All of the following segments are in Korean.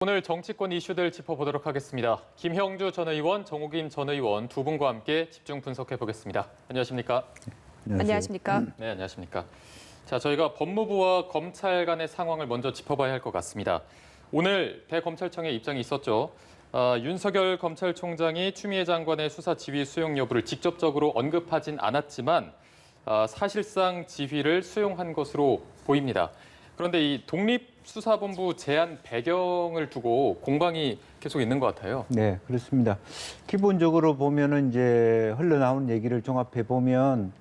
오늘 정치권 이슈들 짚어보도록 하겠습니다. 김형주 전 의원, 정호김 전 의원 두 분과 함께 집중 분석해 보겠습니다. 안녕하십니까? 안녕하십니까? 네, 안녕하십니까? 자, 저희가 법무부와 검찰 간의 상황을 먼저 짚어봐야 할 것 같습니다. 오늘 대검찰청의 입장이 있었죠. 윤석열 검찰총장이 추미애 장관의 수사 지휘 수용 여부를 직접적으로 언급하진 않았지만 사실상 지휘를 수용한 것으로 보입니다. 그런데 이 독립수사본부 제안 배경을 두고 공방이 계속 있는 것 같아요. 네, 그렇습니다. 기본적으로 보면은 이제 흘러나오는 얘기를 종합해 보면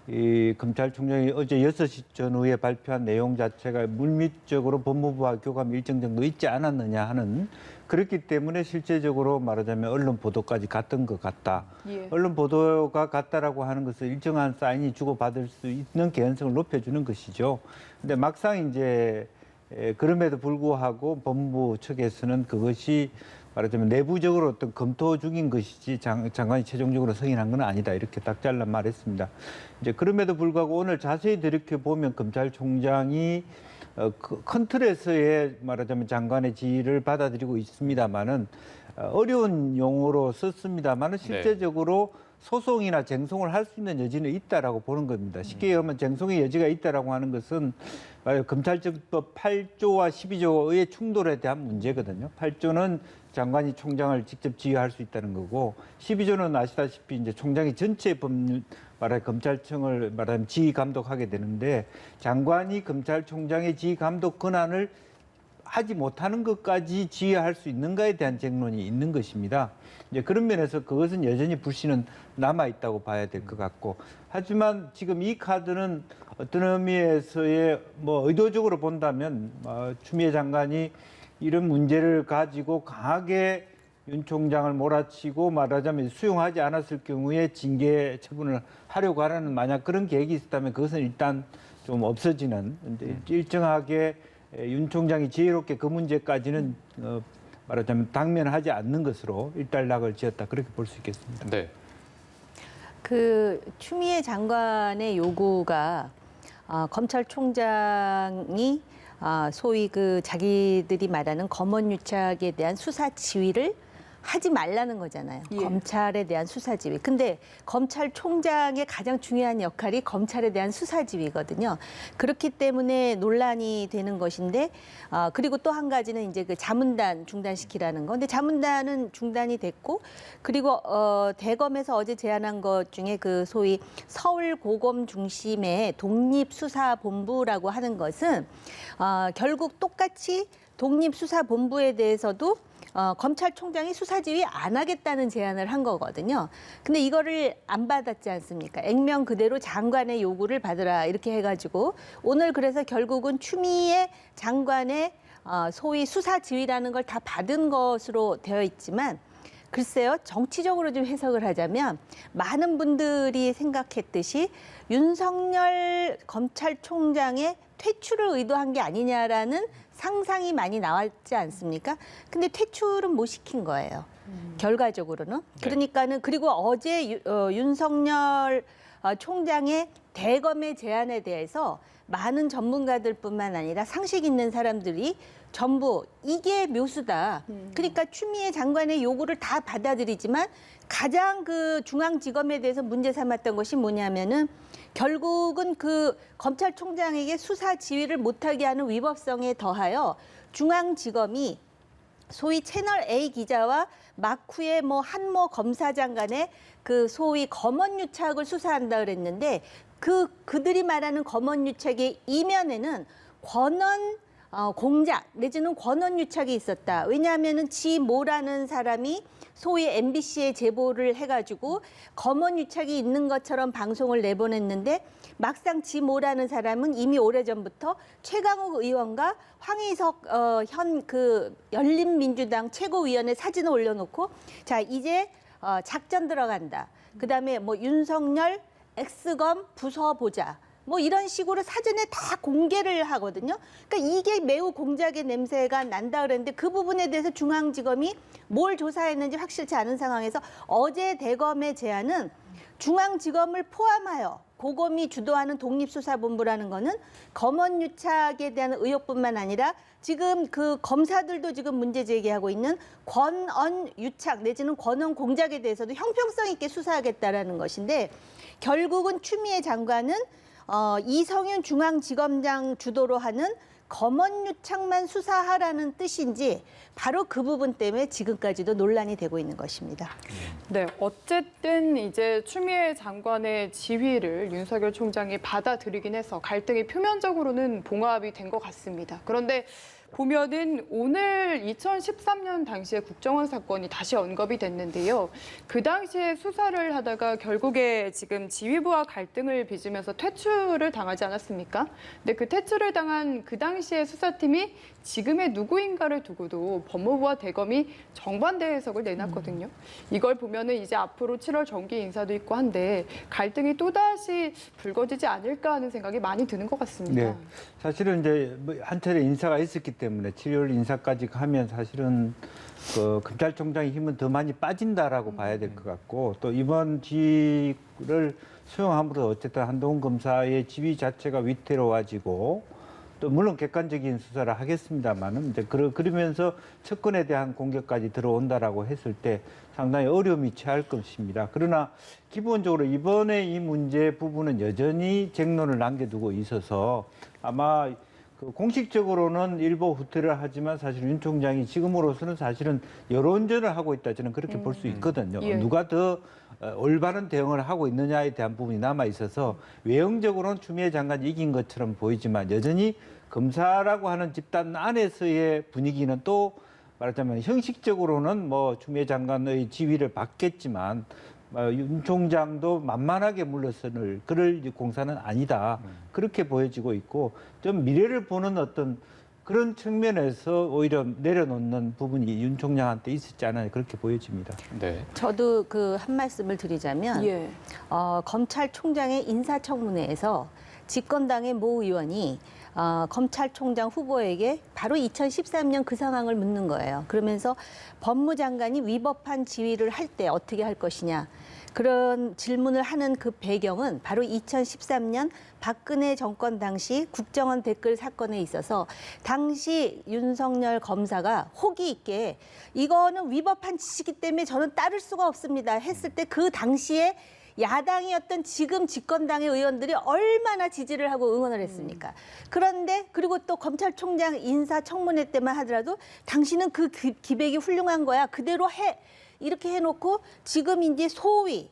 이 검찰총장이 어제 6시 전후에 발표한 내용 자체가 물밑적으로 법무부와 교감이 일정 정도 있지 않았느냐 하는, 그렇기 때문에 실제적으로 말하자면 언론 보도까지 갔던 것 같다. 예. 언론 보도가 같다라고 하는 것은 일정한 사인이 주고받을 수 있는 개연성을 높여주는 것이죠. 근데 막상 이제 그럼에도 불구하고 법무부 측에서는 그것이 말하자면 내부적으로 어떤 검토 중인 것이지 장관이 최종적으로 승인한 건 아니다, 이렇게 딱 잘라 말했습니다. 이제 그럼에도 불구하고 오늘 자세히 들여다보면 검찰총장이 큰 틀에서의 말하자면 장관의 지휘를 받아들이고 있습니다만은 어려운 용어로 썼습니다만은 실제적으로 소송이나 쟁송을 할 수 있는 여지는 있다라고 보는 겁니다. 쉽게 얘기하면 쟁송의 여지가 있다라고 하는 것은 검찰청법 8조와 12조의 충돌에 대한 문제거든요. 8조는 장관이 총장을 직접 지휘할 수 있다는 거고, 12조는 아시다시피 이제 총장이 전체 법률 검찰청을 말하면 지휘 감독하게 되는데, 장관이 검찰총장의 지휘 감독 권한을 하지 못하는 것까지 지휘할 수 있는가에 대한 쟁론이 있는 것입니다. 이제 그런 면에서 그것은 여전히 불신은 남아 있다고 봐야 될 것 같고, 하지만 지금 이 카드는 어떤 의미에서의 의도적으로 본다면 추미애 장관이 이런 문제를 가지고 강하게 윤 총장을 몰아치고 말하자면 수용하지 않았을 경우에 징계 처분을 하려고 하는, 만약 그런 계획이 있었다면 그것은 일단 좀 없어지는, 일정하게 윤 총장이 지혜롭게 그 문제까지는 말하자면 당면하지 않는 것으로 일단락을 지었다, 그렇게 볼 수 있겠습니다. 네. 그 추미애 장관의 요구가 검찰총장이 소위 그 자기들이 말하는 검언유착에 대한 수사 지휘를 하지 말라는 거잖아요. 예. 검찰에 대한 수사 지휘. 근데 검찰총장의 가장 중요한 역할이 검찰에 대한 수사 지휘거든요. 그렇기 때문에 논란이 되는 것인데, 그리고 또 한 가지는 이제 그 자문단 중단시키라는 거. 근데 자문단은 중단이 됐고, 그리고 대검에서 어제 제안한 것 중에 그 소위 서울고검 중심의 독립수사본부라고 하는 것은 결국 똑같이 독립수사본부에 대해서도 검찰총장이 수사지휘 안 하겠다는 제안을 한 거거든요. 근데 이거를 안 받았지 않습니까? 액면 그대로 장관의 요구를 받으라, 이렇게 해가지고 오늘 그래서 결국은 추미애 장관의 소위 수사지휘라는 걸 다 받은 것으로 되어 있지만, 글쎄요, 정치적으로 좀 해석을 하자면 많은 분들이 생각했듯이 윤석열 검찰총장의 퇴출을 의도한 게 아니냐라는 상상이 많이 나왔지 않습니까? 근데 퇴출은 못 시킨 거예요. 결과적으로는. 그러니까는, 그리고 어제 윤석열 총장의 대검의 제안에 대해서 많은 전문가들뿐만 아니라 상식 있는 사람들이 전부 이게 묘수다. 그러니까 추미애 장관의 요구를 다 받아들이지만 가장 그 중앙지검에 대해서 문제 삼았던 것이 뭐냐면은 결국은 그 검찰총장에게 수사 지휘를 못하게 하는 위법성에 더하여 중앙지검이 소위 채널 A 기자와 막후에 한모 검사장 간의 그 소위 검언유착을 수사한다 그랬는데, 그들이 말하는 검언유착의 이면에는 권언 공작 내지는 권언유착이 있었다. 왜냐하면은 지 모라는 사람이 소위 MBC에 제보를 해가지고 검언유착이 있는 것처럼 방송을 내보냈는데, 막상 지 모라는 사람은 이미 오래전부터 최강욱 의원과 황희석 현 그 열린민주당 최고위원의 사진을 올려놓고, 자 이제 작전 들어간다. 그다음에 윤석열 X검 부서 보자. 이런 식으로 사전에 다 공개를 하거든요. 그러니까 이게 매우 공작의 냄새가 난다 그랬는데, 그 부분에 대해서 중앙지검이 뭘 조사했는지 확실치 않은 상황에서 어제 대검의 제안은 중앙지검을 포함하여 고검이 주도하는 독립수사본부라는 거는 검언유착에 대한 의혹뿐만 아니라 지금 그 검사들도 지금 문제 제기하고 있는 권언유착 내지는 권언공작에 대해서도 형평성 있게 수사하겠다라는 것인데 결국은 추미애 장관은 이성윤 중앙지검장 주도로 하는 검언유착만 수사하라는 뜻인지 바로 그 부분 때문에 지금까지도 논란이 되고 있는 것입니다. 네, 어쨌든 이제 추미애 장관의 지휘를 윤석열 총장이 받아들이긴 해서 갈등이 표면적으로는 봉합이 된 것 같습니다. 그런데 보면은 오늘 2013년 당시에 국정원 사건이 다시 언급이 됐는데요. 그 당시에 수사를 하다가 결국에 지금 지휘부와 갈등을 빚으면서 퇴출을 당하지 않았습니까? 근데 그 퇴출을 당한 그 당시에 수사팀이 지금의 누구인가를 두고도 법무부와 대검이 정반대 해석을 내놨거든요. 이걸 보면은 이제 앞으로 7월 정기 인사도 있고 한데 갈등이 또다시 불거지지 않을까 하는 생각이 많이 드는 것 같습니다. 네. 사실은 이제 한 차례 인사가 있었기 때문에 7월 인사까지 하면 사실은 그 검찰총장의 힘은 더 많이 빠진다라고 봐야 될 것 같고 또 이번 지휘를 수용함으로써 어쨌든 한동훈 검사의 지휘 자체가 위태로워지고 또 물론 객관적인 수사를 하겠습니다만은 이제 그러면서 측근에 대한 공격까지 들어온다라고 했을 때 상당히 어려움이 처할 것입니다. 그러나 기본적으로 이번에 이 문제 부분은 여전히 쟁론을 남겨두고 있어서 아마 그 공식적으로는 일부 후퇴를 하지만 사실 윤 총장이 지금으로서는 사실은 여론전을 하고 있다 저는 그렇게 볼 수 있거든요. 예. 누가 더 올바른 대응을 하고 있느냐에 대한 부분이 남아 있어서 외형적으로는 추미애 장관이 이긴 것처럼 보이지만 여전히 검사라고 하는 집단 안에서의 분위기는 또 말하자면 형식적으로는 뭐 추미애 장관의 지휘를 받겠지만 윤 총장도 만만하게 물러서는 그럴 공사는 아니다. 그렇게 보여지고 있고 좀 미래를 보는 어떤 그런 측면에서 오히려 내려놓는 부분이 윤 총장한테 있었지 않아요. 그렇게 보여집니다. 네. 저도 그 한 말씀을 드리자면 예. 검찰총장의 인사청문회에서 집권당의 모 의원이 검찰총장 후보에게 바로 2013년 그 상황을 묻는 거예요. 그러면서 법무장관이 위법한 지휘를 할 때 어떻게 할 것이냐. 그런 질문을 하는 그 배경은 바로 2013년 박근혜 정권 당시 국정원 댓글 사건에 있어서 당시 윤석열 검사가 호기 있게 이거는 위법한 지시이기 때문에 저는 따를 수가 없습니다 했을 때 그 당시에 야당이었던 지금 집권당의 의원들이 얼마나 지지를 하고 응원을 했습니까? 그런데 그리고 또 검찰총장 인사청문회 때만 하더라도 당신은 그 기백이 훌륭한 거야. 그대로 해. 이렇게 해놓고 지금 이제 소위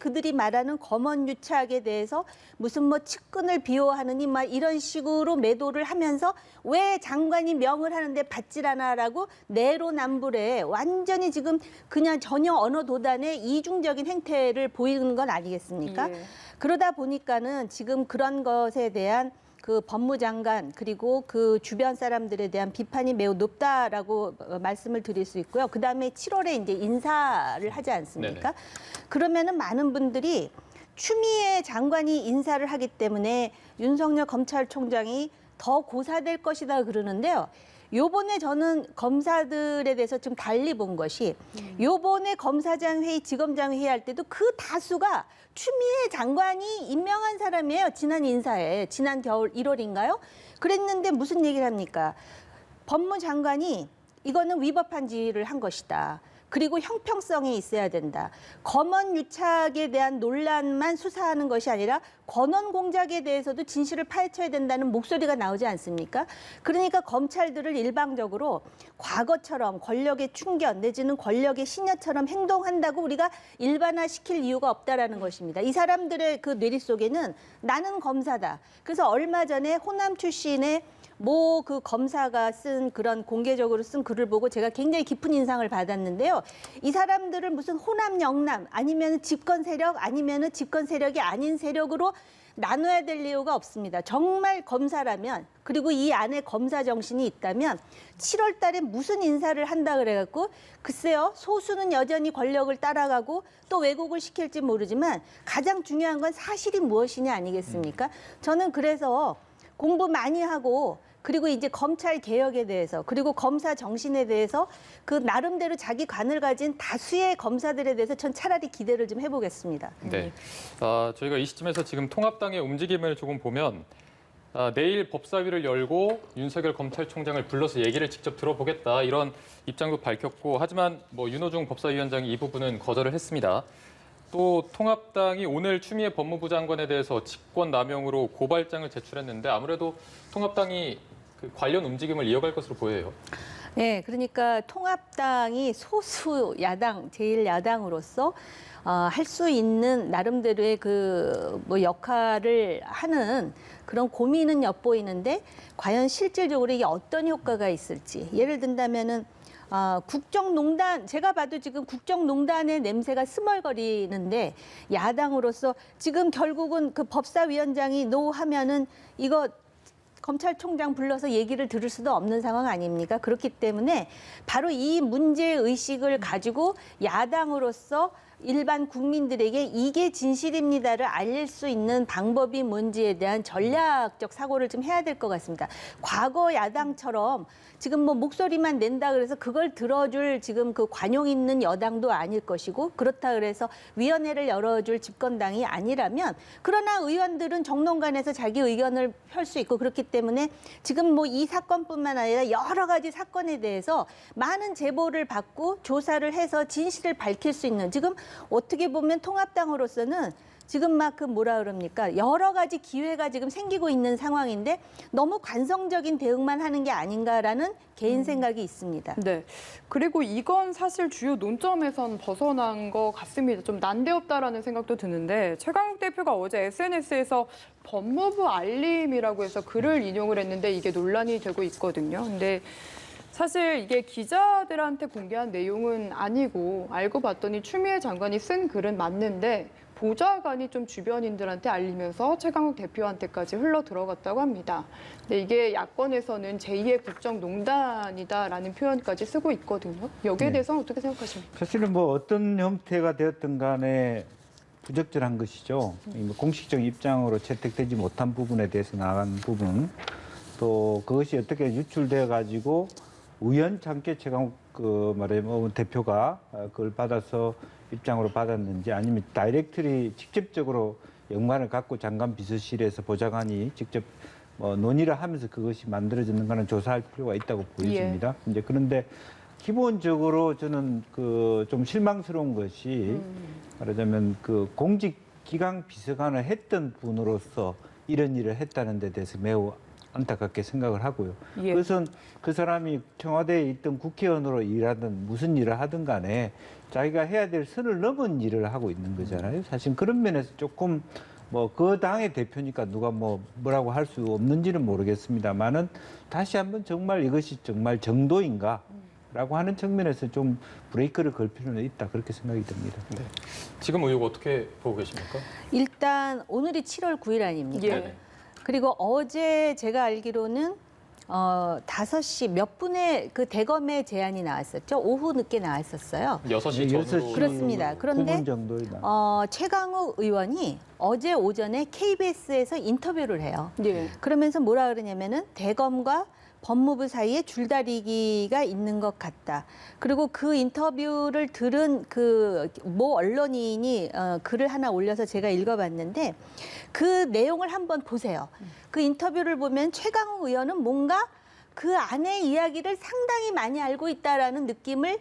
그들이 말하는 검언유착에 대해서 무슨 뭐 측근을 비호하느니 막 이런 식으로 매도를 하면서 왜 장관이 명을 하는데 받질 않아라고 내로남불에 완전히 지금 그냥 전혀 언어 도단의 이중적인 행태를 보이는 건 아니겠습니까? 예. 그러다 보니까는 지금 그런 것에 대한 그 법무장관 그리고 그 주변 사람들에 대한 비판이 매우 높다라고 말씀을 드릴 수 있고요. 그다음에 7월에 이제 인사를 하지 않습니까? 그러면은 많은 분들이 추미애 장관이 인사를 하기 때문에 윤석열 검찰총장이 더 고사될 것이다 그러는데요. 요번에 저는 검사들에 대해서 좀 달리 본 것이 요번에 검사장 회의, 지검장 회의 할 때도 그 다수가 추미애 장관이 임명한 사람이에요. 지난 인사에. 지난 겨울 1월인가요? 그랬는데 무슨 얘기를 합니까? 법무장관이 이거는 위법한 지휘를 한 것이다. 그리고 형평성이 있어야 된다. 검언유착에 대한 논란만 수사하는 것이 아니라 권언공작에 대해서도 진실을 파헤쳐야 된다는 목소리가 나오지 않습니까? 그러니까 검찰들을 일방적으로 과거처럼 권력의 충견 내지는 권력의 시녀처럼 행동한다고 우리가 일반화시킬 이유가 없다라는 것입니다. 이 사람들의 그 뇌리 속에는 나는 검사다. 그래서 얼마 전에 호남 출신의 모 그 검사가 쓴 그런 공개적으로 쓴 글을 보고 제가 굉장히 깊은 인상을 받았는데요. 이 사람들을 무슨 호남 영남 아니면 집권 세력 아니면 집권 세력이 아닌 세력으로 나눠야 될 이유가 없습니다. 정말 검사라면 그리고 이 안에 검사 정신이 있다면 7월 달에 무슨 인사를 한다 그래갖고 글쎄요. 소수는 여전히 권력을 따라가고 또 왜곡을 시킬지 모르지만 가장 중요한 건 사실이 무엇이냐 아니겠습니까? 저는 그래서 공부 많이 하고 그리고 이제 검찰 개혁에 대해서 그리고 검사 정신에 대해서 그 나름대로 자기 관을 가진 다수의 검사들에 대해서 전 차라리 기대를 좀 해보겠습니다. 네. 저희가 이 시점에서 지금 통합당의 움직임을 조금 보면 내일 법사위를 열고 윤석열 검찰총장을 불러서 얘기를 직접 들어보겠다 이런 입장도 밝혔고 하지만 뭐 윤호중 법사위원장이 이 부분은 거절을 했습니다. 또 통합당이 오늘 추미애 법무부 장관에 대해서 직권남용으로 고발장을 제출했는데 아무래도 통합당이 그 관련 움직임을 이어갈 것으로 보여요. 네, 그러니까 통합당이 소수 야당, 제1야당으로서 할 수 있는 나름대로의 그 뭐 역할을 하는 그런 고민은 엿보이는데 과연 실질적으로 이게 어떤 효과가 있을지. 예를 든다면은 국정농단, 제가 봐도 지금 국정농단의 냄새가 스멀거리는데 야당으로서 지금 결국은 그 법사위원장이 노하면은 이거 검찰총장 불러서 얘기를 들을 수도 없는 상황 아닙니까? 그렇기 때문에 바로 이 문제의식을 가지고 야당으로서 일반 국민들에게 이게 진실입니다를 알릴 수 있는 방법이 뭔지에 대한 전략적 사고를 좀 해야 될 것 같습니다. 과거 야당처럼 지금 뭐 목소리만 낸다 그래서 그걸 들어줄 지금 그 관용 있는 여당도 아닐 것이고 그렇다 그래서 위원회를 열어줄 집권당이 아니라면 그러나 의원들은 정론관에서 자기 의견을 펼 수 있고 그렇기 때문에 지금 뭐 이 사건뿐만 아니라 여러 가지 사건에 대해서 많은 제보를 받고 조사를 해서 진실을 밝힐 수 있는 지금 어떻게 보면 통합당으로서는 지금 막 그 뭐라 그럽니까? 여러 가지 기회가 지금 생기고 있는 상황인데 너무 관성적인 대응만 하는 게 아닌가라는 개인 생각이 있습니다. 네. 그리고 이건 사실 주요 논점에선 벗어난 것 같습니다. 좀 난데없다라는 생각도 드는데 최강욱 대표가 어제 SNS에서 법무부 알림이라고 해서 글을 인용을 했는데 이게 논란이 되고 있거든요. 근데 사실 이게 기자들한테 공개한 내용은 아니고 알고 봤더니 추미애 장관이 쓴 글은 맞는데 보좌관이 좀 주변인들한테 알리면서 최강욱 대표한테까지 흘러 들어갔다고 합니다. 근데 이게 야권에서는 제2의 국정농단이다라는 표현까지 쓰고 있거든요. 여기에 네. 대해서는 어떻게 생각하십니까? 사실은 뭐 어떤 형태가 되었든 간에 부적절한 것이죠. 공식적 입장으로 채택되지 못한 부분에 대해서 나간 부분, 또 그것이 어떻게 유출되어 가지고 우연찮게 최강욱 말하자면 대표가 그걸 받아서 입장으로 받았는지 아니면 다이렉트리 직접적으로 연관을 갖고 장관 비서실에서 보좌관이 직접 논의를 하면서 그것이 만들어졌는가는 조사할 필요가 있다고 보여집니다. 이제 그런데 기본적으로 저는 그 좀 실망스러운 것이 말하자면 그 공직기강 비서관을 했던 분으로서 이런 일을 했다는 데 대해서 매우 안타깝게 생각을 하고요. 예. 그것은 그 사람이 청와대에 있던 국회의원으로 일하든 무슨 일을 하든 간에 자기가 해야 될 선을 넘은 일을 하고 있는 거잖아요. 사실 그런 면에서 조금 뭐 그 당의 대표니까 누가 뭐라고 할 수 없는지는 모르겠습니다만은 다시 한번 정말 이것이 정말 정도인가? 라고 하는 측면에서 좀 브레이크를 걸 필요는 있다 그렇게 생각이 듭니다. 네. 지금 의혹 어떻게 보고 계십니까? 일단 오늘이 7월 9일 아닙니까? 예. 네네. 그리고 어제 제가 알기로는 5시 몇 분에 그 대검의 제안이 나왔었죠. 오후 늦게 나왔었어요. 6시 전후로. 그렇습니다. 그런데 9분 정도에 나. 최강욱 의원이 어제 오전에 KBS에서 인터뷰를 해요. 예. 그러면서 뭐라 그러냐면은 대검과 법무부 사이에 줄다리기가 있는 것 같다. 그리고 그 인터뷰를 들은 그 모 언론인이 글을 하나 올려서 제가 읽어봤는데 그 내용을 한번 보세요. 그 인터뷰를 보면 최강욱 의원은 뭔가 그 안의 이야기를 상당히 많이 알고 있다라는 느낌을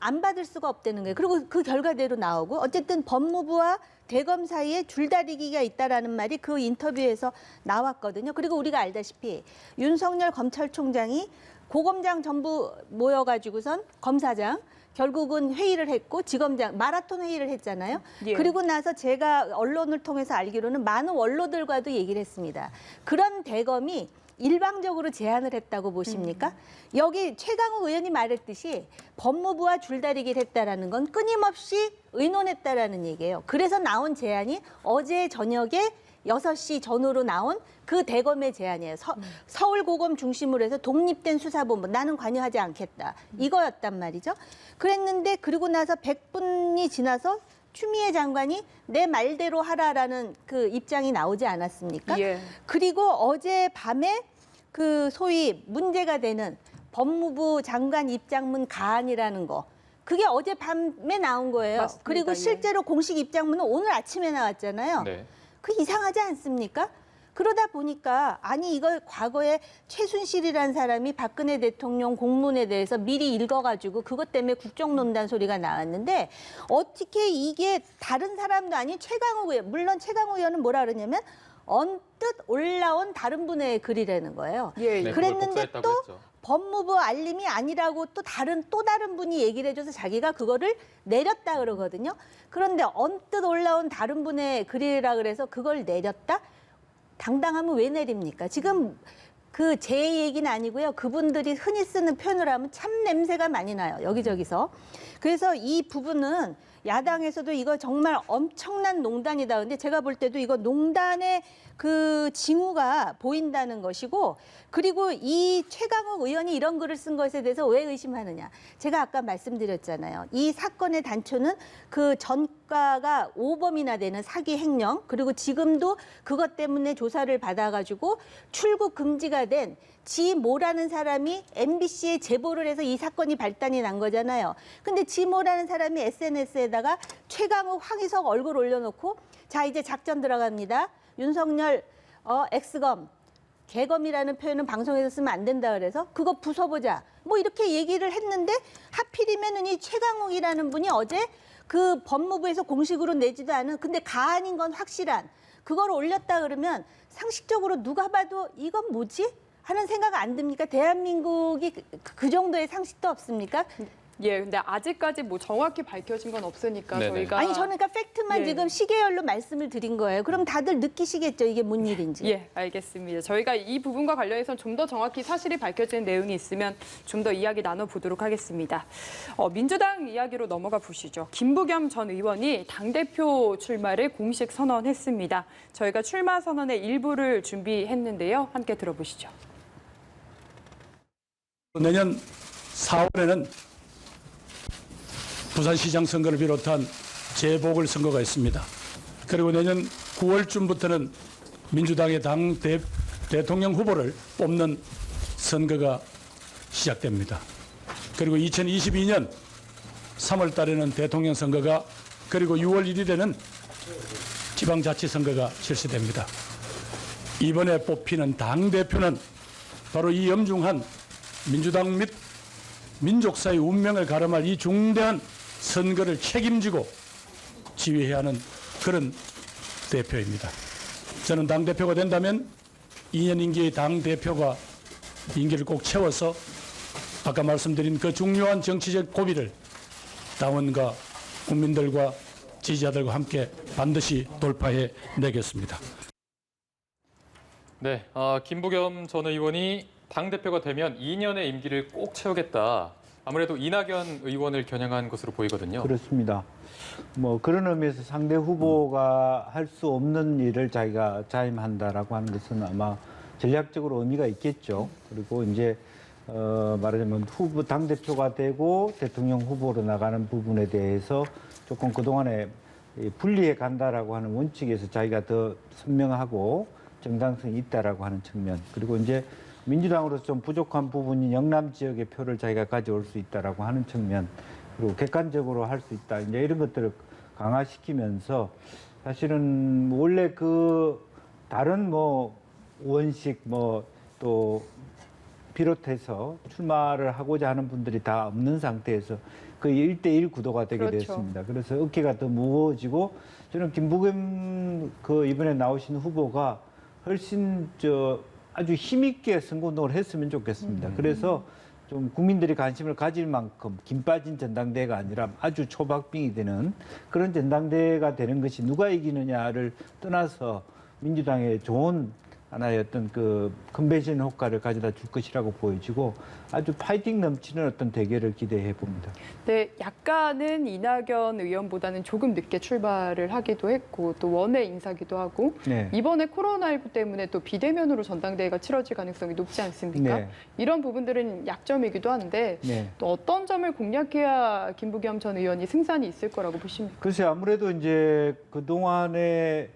안 받을 수가 없다는 거예요. 그리고 그 결과대로 나오고 어쨌든 법무부와 대검 사이에 줄다리기가 있다라는 말이 그 인터뷰에서 나왔거든요. 그리고 우리가 알다시피 윤석열 검찰총장이 고검장 전부 모여가지고선 검사장 결국은 회의를 했고 지검장 마라톤 회의를 했잖아요. 예. 그리고 나서 제가 언론을 통해서 알기로는 많은 원로들과도 얘기를 했습니다. 그런 대검이 일방적으로 제안을 했다고 보십니까? 여기 최강욱 의원이 말했듯이 법무부와 줄다리기를 했다라는 건 끊임없이 의논했다라는 얘기예요. 그래서 나온 제안이 어제 저녁에 6시 전후로 나온 그 대검의 제안이에요. 서울고검 중심으로 해서 독립된 수사본부, 나는 관여하지 않겠다. 이거였단 말이죠. 그랬는데 그리고 나서 100분이 지나서 추미애 장관이 내 말대로 하라라는 그 입장이 나오지 않았습니까? 예. 그리고 어제 밤에 그 소위 문제가 되는 법무부 장관 입장문 가안이라는 거. 그게 어젯밤에 나온 거예요. 맞습니다. 그리고 예. 실제로 공식 입장문은 오늘 아침에 나왔잖아요. 네. 그 이상하지 않습니까? 그러다 보니까 아니 이걸 과거에 최순실이라는 사람이 박근혜 대통령 공문에 대해서 미리 읽어가지고 그것 때문에 국정농단 소리가 나왔는데 어떻게 이게 다른 사람도 아닌 최강욱 의원, 물론 최강욱 의원은 뭐라 그러냐면 언뜻 올라온 다른 분의 글이라는 거예요. 예, 네, 예. 그걸 그랬는데 복사했다고 또 했죠. 법무부 알림이 아니라고 또 다른 분이 얘기를 해줘서 자기가 그거를 내렸다 그러거든요. 그런데 언뜻 올라온 다른 분의 글이라 그래서 그걸 내렸다? 당당하면 왜 내립니까? 지금 그 제 얘기는 아니고요. 그분들이 흔히 쓰는 표현을 하면 참 냄새가 많이 나요. 여기저기서. 그래서 이 부분은 야당에서도 이거 정말 엄청난 농단이다. 근데 제가 볼 때도 이거 농단의 그 징후가 보인다는 것이고 그리고 이 최강욱 의원이 이런 글을 쓴 것에 대해서 왜 의심하느냐. 제가 아까 말씀드렸잖아요. 이 사건의 단초는 그 전과가 5범이나 되는 사기 횡령 그리고 지금도 그것 때문에 조사를 받아가지고 출국 금지가 된 지 모라는 사람이 MBC에 제보를 해서 이 사건이 발단이 난 거잖아요. 근데 지 모라는 사람이 SNS에다가 최강욱, 황희석 얼굴 올려놓고 자 이제 작전 들어갑니다. 윤석열 엑스검 개검이라는 표현은 방송에서 쓰면 안 된다 그래서 그거 부숴보자. 뭐 이렇게 얘기를 했는데 하필이면은 이 최강욱이라는 분이 어제 그 법무부에서 공식으로 내지도 않은 근데 가안인 건 확실한 그걸 올렸다 그러면 상식적으로 누가 봐도 이건 뭐지? 하는 생각 안 듭니까? 대한민국이 그 정도의 상식도 없습니까? 예, 근데 아직까지 뭐 정확히 밝혀진 건 없으니까 네네. 저희가 아니 저는 그러니까 팩트만 예. 지금 시계열로 말씀을 드린 거예요. 그럼 다들 느끼시겠죠? 이게 뭔 일인지. 예, 알겠습니다. 저희가 이 부분과 관련해서 좀 더 정확히 사실이 밝혀진 내용이 있으면 좀 더 이야기 나눠보도록 하겠습니다. 민주당 이야기로 넘어가 보시죠. 김부겸 전 의원이 당대표 출마를 공식 선언했습니다. 저희가 출마 선언의 일부를 준비했는데요. 함께 들어보시죠. 내년 4월에는 부산시장 선거를 비롯한 재보궐선거가 있습니다. 그리고 내년 9월쯤부터는 민주당의 대통령 후보를 뽑는 선거가 시작됩니다. 그리고 2022년 3월 달에는 대통령 선거가 그리고 6월 1일에는 지방자치선거가 실시됩니다. 이번에 뽑히는 당대표는 바로 이 엄중한 민주당 및 민족사의 운명을 가름할 이 중대한 선거를 책임지고 지휘해야 하는 그런 대표입니다. 저는 당대표가 된다면 2년 임기의 당대표가 임기를 꼭 채워서 아까 말씀드린 그 중요한 정치적 고비를 당원과 국민들과 지지자들과 함께 반드시 돌파해 내겠습니다. 네, 김부겸 전 의원이 당대표가 되면 2년의 임기를 꼭 채우겠다. 아무래도 이낙연 의원을 겨냥한 것으로 보이거든요. 그렇습니다. 뭐 그런 의미에서 상대 후보가 할 수 없는 일을 자기가 자임한다라고 하는 것은 아마 전략적으로 의미가 있겠죠. 그리고 이제 말하자면 후보 당대표가 되고 대통령 후보로 나가는 부분에 대해서 조금 그동안에 분리해 간다라고 하는 원칙에서 자기가 더 선명하고 정당성이 있다라고 하는 측면. 그리고 이제 민주당으로서 좀 부족한 부분이 영남 지역의 표를 자기가 가져올 수 있다라고 하는 측면, 그리고 객관적으로 할 수 있다. 이제 이런 것들을 강화시키면서 사실은 원래 그 다른 뭐 원식 뭐 또 비롯해서 출마를 하고자 하는 분들이 다 없는 상태에서 그 1대1 구도가 되게 그렇죠. 됐습니다. 그래서 어깨가 더 무거워지고 저는 김부겸 그 이번에 나오신 후보가 훨씬 아주 힘있게 선거운동을 했으면 좋겠습니다. 그래서 좀 국민들이 관심을 가질 만큼 김 빠진 전당대회가 아니라 아주 초박빙이 되는 그런 전당대회가 되는 것이 누가 이기느냐를 떠나서 민주당의 좋은 하나의 어떤 그 컨벤션 효과를 가져다 줄 것이라고 보여지고 아주 파이팅 넘치는 어떤 대결을 기대해 봅니다. 네, 약간은 이낙연 의원보다는 조금 늦게 출발을 하기도 했고 또 원외 인사기도 하고 네. 이번에 코로나19 때문에 또 비대면으로 전당대회가 치러질 가능성이 높지 않습니까? 네. 이런 부분들은 약점이기도 한데 네. 또 어떤 점을 공략해야 김부겸 전 의원이 승산이 있을 거라고 보십니까? 글쎄 아무래도 이제 그 동안에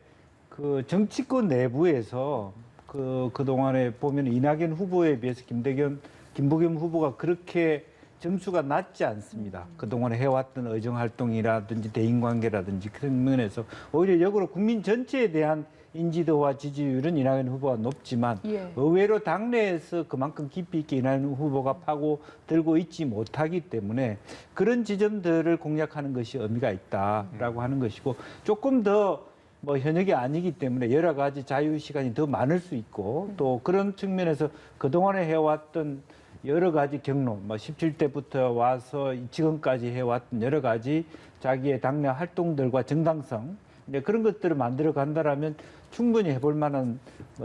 그 정치권 내부에서 그동안에 보면 이낙연 후보에 비해서 김부겸 후보가 그렇게 점수가 낮지 않습니다. 그동안에 해왔던 의정활동이라든지 대인관계라든지 그런 면에서 오히려 역으로 국민 전체에 대한 인지도와 지지율은 이낙연 후보가 높지만 예. 의외로 당내에서 그만큼 깊이 있게 이낙연 후보가 파고들고 있지 못하기 때문에 그런 지점들을 공략하는 것이 의미가 있다라고 하는 것이고 조금 더 뭐 현역이 아니기 때문에 여러 가지 자유 시간이 더 많을 수 있고 또 그런 측면에서 그동안에 해왔던 여러 가지 경로, 뭐 17대부터 와서 지금까지 해왔던 여러 가지 자기의 당내 활동들과 정당성 이제 그런 것들을 만들어 간다라면 충분히 해볼 만한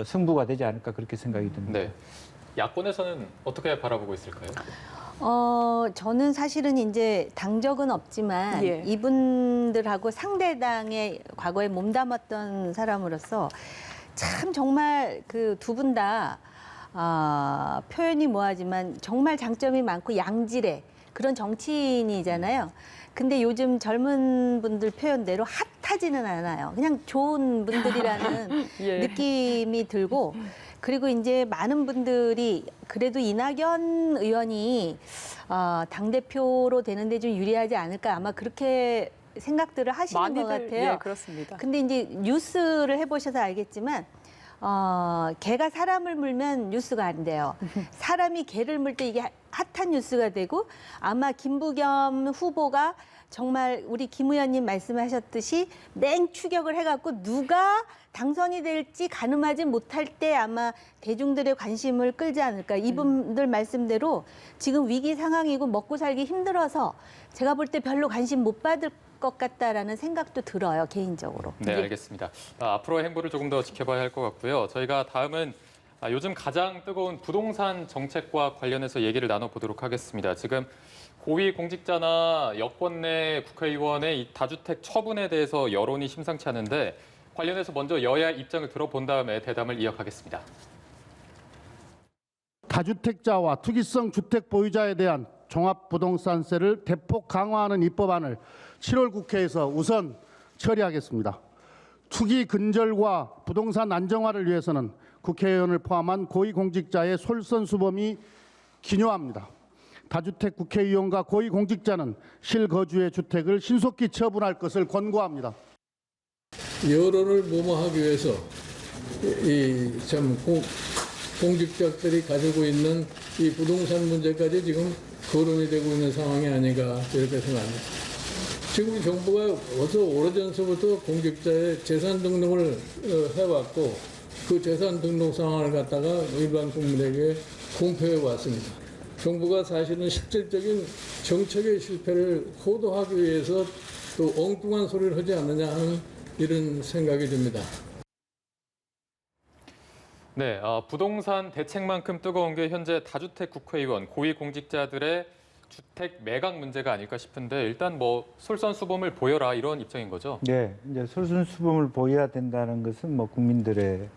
승부가 되지 않을까 그렇게 생각이 듭니다. 네. 야권에서는 어떻게 바라보고 있을까요? 저는 사실은 이제 당적은 없지만 예. 이분들하고 상대당에 과거에 몸담았던 사람으로서 참 정말 그 두 분 다 표현이 뭐하지만 정말 장점이 많고 양질의 그런 정치인이잖아요. 근데 요즘 젊은 분들 표현대로 핫하지는 않아요. 그냥 좋은 분들이라는 예. 느낌이 들고 그리고 이제 많은 분들이 그래도 이낙연 의원이 당대표로 되는데 좀 유리하지 않을까 아마 그렇게 생각들을 하시는 것 많이들 같아요. 예, 그렇습니다. 근데 이제 뉴스를 해보셔서 알겠지만 개가 사람을 물면 뉴스가 안 돼요. 사람이 개를 물 때 이게 핫한 뉴스가 되고 아마 김부겸 후보가 정말 우리 김 의원님 말씀하셨듯이 맹추격을 해갖고 누가 당선이 될지 가늠하지 못할 때 아마 대중들의 관심을 끌지 않을까. 이분들 말씀대로 지금 위기 상황이고 먹고 살기 힘들어서 제가 볼 때 별로 관심 못 받을 것 같다라는 생각도 들어요, 개인적으로. 네, 알겠습니다. 앞으로의 행보를 조금 더 지켜봐야 할 것 같고요. 저희가 다음은 요즘 가장 뜨거운 부동산 정책과 관련해서 얘기를 나눠보도록 하겠습니다. 지금 고위공직자나 여권 내 국회의원의 이 다주택 처분에 대해서 여론이 심상치 않은데 관련해서 먼저 여야 입장을 들어본 다음에 대담을 이어가겠습니다. 다주택자와 투기성 주택 보유자에 대한 종합부동산세를 대폭 강화하는 입법안을 7월 국회에서 우선 처리하겠습니다. 투기 근절과 부동산 안정화를 위해서는 국회의원을 포함한 고위공직자의 솔선수범이 기요합니다. 다주택 국회의원과 고위공직자는 실거주의 주택을 신속히 처분할 것을 권고합니다. 여론을 모모하기 위해서 공직자들이 가지고 있는 이 부동산 문제까지 지금 거론이 되고 있는 상황이 아닌가 이렇게 생각합니다. 지금 정부가 어서 오래전서부터 공직자의 재산 등록을 해왔고 그 재산 등록 상황을 갖다가 일반 국민에게 공표해 왔습니다. 정부가 사실은 실질적인 정책의 실패를 호도하기 위해서 또 엉뚱한 소리를 하지 않느냐 하는 이런 생각이 듭니다. 네, 부동산 대책만큼 뜨거운 게 현재 다주택 국회의원, 고위공직자들의 주택 매각 문제가 아닐까 싶은데 일단 뭐 솔선수범을 보여라 이런 입장인 거죠? 네, 이제 솔선수범을 보여야 된다는 것은 뭐 국민들의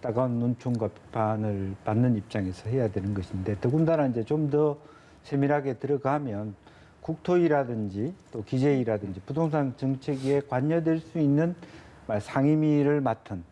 따가운 눈총과 비판을 받는 입장에서 해야 되는 것인데 더군다나 이제 좀 더 세밀하게 들어가면 국토위라든지 또 기재위라든지 부동산 정책에 관여될 수 있는 상임위를 맡은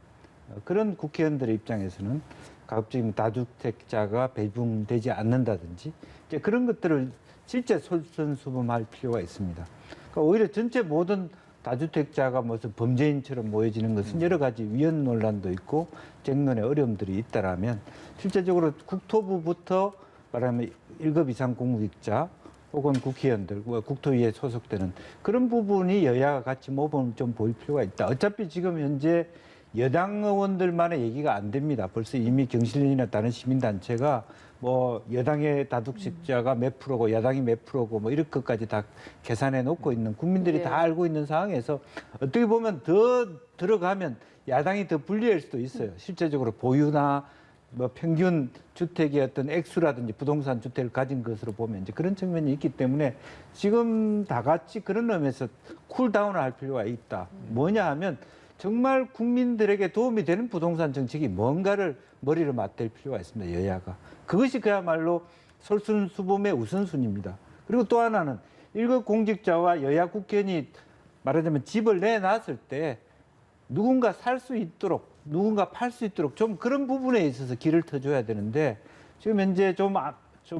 그런 국회의원들의 입장에서는 가급적이면 다주택자가 배분되지 않는다든지 이제 그런 것들을 실제 솔선수범할 필요가 있습니다. 그러니까 오히려 전체 모든 다주택자가 무슨 범죄인처럼 모여지는 것은 여러 가지 위헌 논란도 있고 쟁론의 어려움들이 있다라면 실제적으로 국토부부터 말하면 1급 이상 공직자 혹은 국회의원들, 국토위에 소속되는 그런 부분이 여야가 같이 모범을 좀 보일 필요가 있다. 어차피 지금 현재 여당 의원들만의 얘기가 안 됩니다. 벌써 이미 경실련이나 다른 시민단체가 뭐 여당의 다주택자가 몇 프로고 야당이 몇 프로고 뭐 이런 것까지 다 계산해 놓고 있는 국민들이 다 알고 있는 상황에서 어떻게 보면 더 들어가면 야당이 더 불리할 수도 있어요. 실제적으로 보유나 뭐 평균 주택의 어떤 액수라든지 부동산 주택을 가진 것으로 보면 이제 그런 측면이 있기 때문에 지금 다 같이 그런 의미에서 쿨다운을 할 필요가 있다. 뭐냐 하면 정말 국민들에게 도움이 되는 부동산 정책이 뭔가를 머리를 맞댈 필요가 있습니다. 여야가. 그것이 그야말로 솔선수범의 우선순위입니다. 그리고 또 하나는 1급 공직자와 여야 국회의원이 말하자면 집을 내놨을 때 누군가 살 수 있도록 누군가 팔 수 있도록 좀 그런 부분에 있어서 길을 터줘야 되는데 지금 현재 좀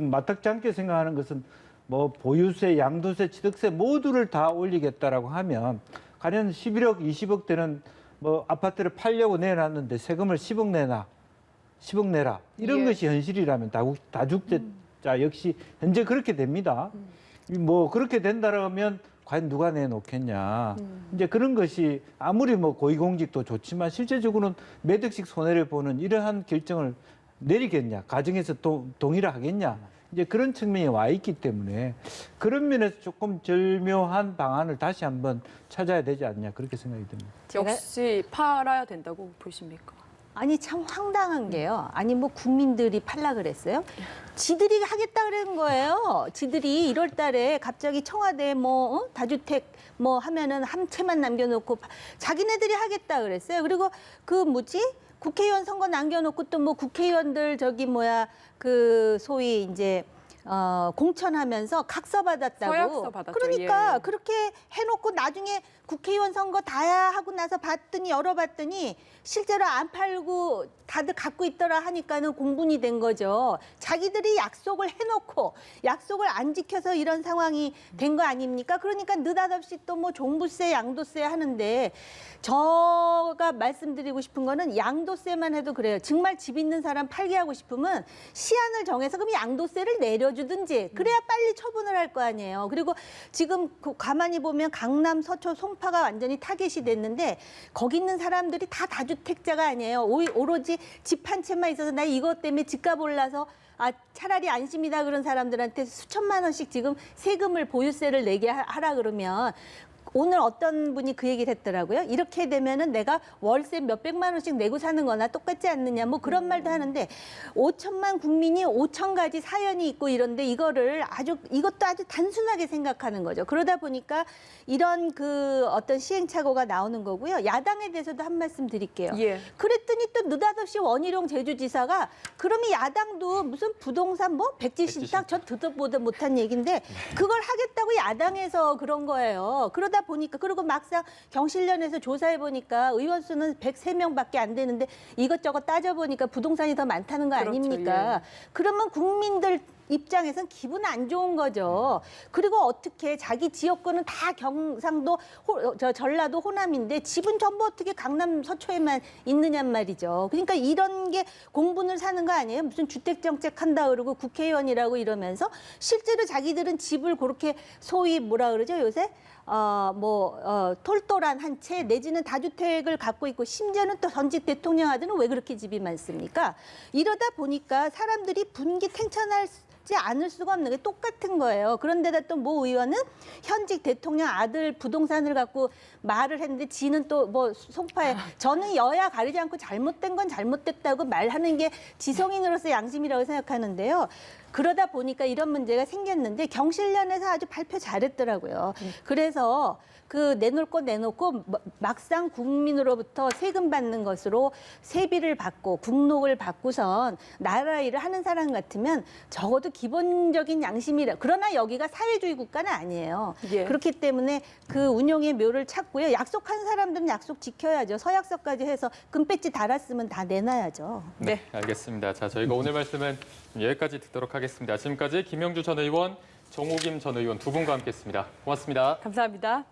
마땅치 않게 생각하는 것은 뭐 보유세, 양도세, 취득세 모두를 다 올리겠다라고 하면 가령 11억, 20억 되는 뭐 아파트를 팔려고 내놨는데 세금을 10억 내라 이런 예. 것이 현실이라면 다주택자 역시 현재 그렇게 됩니다. 뭐 그렇게 된다라면 과연 누가 내놓겠냐. 이제 그런 것이 아무리 뭐 고위공직도 좋지만 실제적으로는 몇 억씩 손해를 보는 이러한 결정을 내리겠냐. 가정에서 동의를 하겠냐. 이제 그런 측면이 와 있기 때문에 그런 면에서 조금 절묘한 방안을 다시 한번 찾아야 되지 않냐. 그렇게 생각이 듭니다. 역시 팔아야 된다고 보십니까? 아니 참 황당한 게요. 아니 뭐 국민들이 팔라 그랬어요? 지들이 하겠다 그런 거예요. 지들이 1월 달에 갑자기 청와대 뭐 다주택 뭐 하면은 한 채만 남겨놓고 자기네들이 하겠다 그랬어요. 그리고 그 뭐지? 국회의원 선거 남겨놓고 또 뭐 국회의원들 저기 뭐야 그 소위 이제 공천하면서 각서 받았다고. 서약서 받았죠. 그러니까 예. 그렇게 해놓고 나중에 국회의원 선거 다 하고 나서 열어봤더니 실제로 안 팔고 다들 갖고 있더라 하니까는 공분이 된 거죠. 자기들이 약속을 해놓고 약속을 안 지켜서 이런 상황이 된 거 아닙니까? 그러니까 느닷없이 또 뭐 종부세, 양도세 하는데 제가 말씀드리고 싶은 거는 양도세만 해도 그래요. 정말 집 있는 사람 팔게 하고 싶으면 시한을 정해서 그럼 양도세를 내려주든지 그래야 빨리 처분을 할 거 아니에요. 그리고 지금 가만히 보면 강남, 서초, 송파가 완전히 타겟이 됐는데 거기 있는 사람들이 다 다주택자가 아니에요. 오로지 집 한 채만 있어서 나 이것 때문에 집값 올라서 차라리 안심이다 그런 사람들한테 수천만 원씩 지금 세금을 보유세를 내게 하라 그러면 오늘 어떤 분이 그 얘기를 했더라고요. 이렇게 되면은 내가 월세 몇백만 원씩 내고 사는 거나 똑같지 않느냐 뭐 그런 말도 하는데 5천만 국민이 5천 가지 사연이 있고 이런데 이것도 아주 단순하게 생각하는 거죠. 그러다 보니까 이런 그 어떤 시행착오가 나오는 거고요. 야당에 대해서도 한 말씀 드릴게요. 예. 그랬더니 또 느닷없이 원희룡 제주지사가 그러면 야당도 무슨 부동산 뭐 백지신탁 저 듣도 보도 못한 얘기인데 그걸 하겠다고 야당에서 그런 거예요. 그러다 보니까 그리고 막상 경실련에서 조사해 보니까 의원 수는 103명밖에 안 되는데 이것저것 따져 보니까 부동산이 더 많다는 거 그렇죠, 아닙니까? 그러면 국민들 입장에선 기분 안 좋은 거죠. 그리고 어떻게 자기 지역구는 다 경상도, 전라도, 호남인데 집은 전부 어떻게 강남 서초에만 있느냔 말이죠. 그러니까 이런 게 공분을 사는 거 아니에요? 무슨 주택정책 한다 그러고 국회의원이라고 이러면서 실제로 자기들은 집을 그렇게 소위 뭐라 그러죠 요새? 톨똘한 한 채 내지는 다주택을 갖고 있고 심지어는 또 전직 대통령 아들은 왜 그렇게 집이 많습니까? 이러다 보니까 사람들이 분기 탱천하지 않을 수가 없는 게 똑같은 거예요. 그런데다 또 모 의원은 현직 대통령 아들 부동산을 갖고 말을 했는데 지는 또 뭐 송파에 저는 여야 가리지 않고 잘못된 건 잘못됐다고 말하는 게 지성인으로서 양심이라고 생각하는데요. 그러다 보니까 이런 문제가 생겼는데 경실련에서 아주 발표 잘했더라고요. 그래서 그 내놓을 거 내놓고 막상 국민으로부터 세금 받는 것으로 세비를 받고 국록을 받고선 나라 일을 하는 사람 같으면 적어도 기본적인 양심이라. 그러나 여기가 사회주의 국가는 아니에요. 예. 그렇기 때문에 그 운용의 묘를 찾고요. 약속한 사람들은 약속 지켜야죠. 서약서까지 해서 금배지 달았으면 다 내놔야죠. 네, 알겠습니다. 자, 저희가 오늘 말씀은 여기까지 듣도록 하겠습니다. 지금까지 김영주 전 의원, 정호김 전 의원 두 분과 함께했습니다. 고맙습니다. 감사합니다.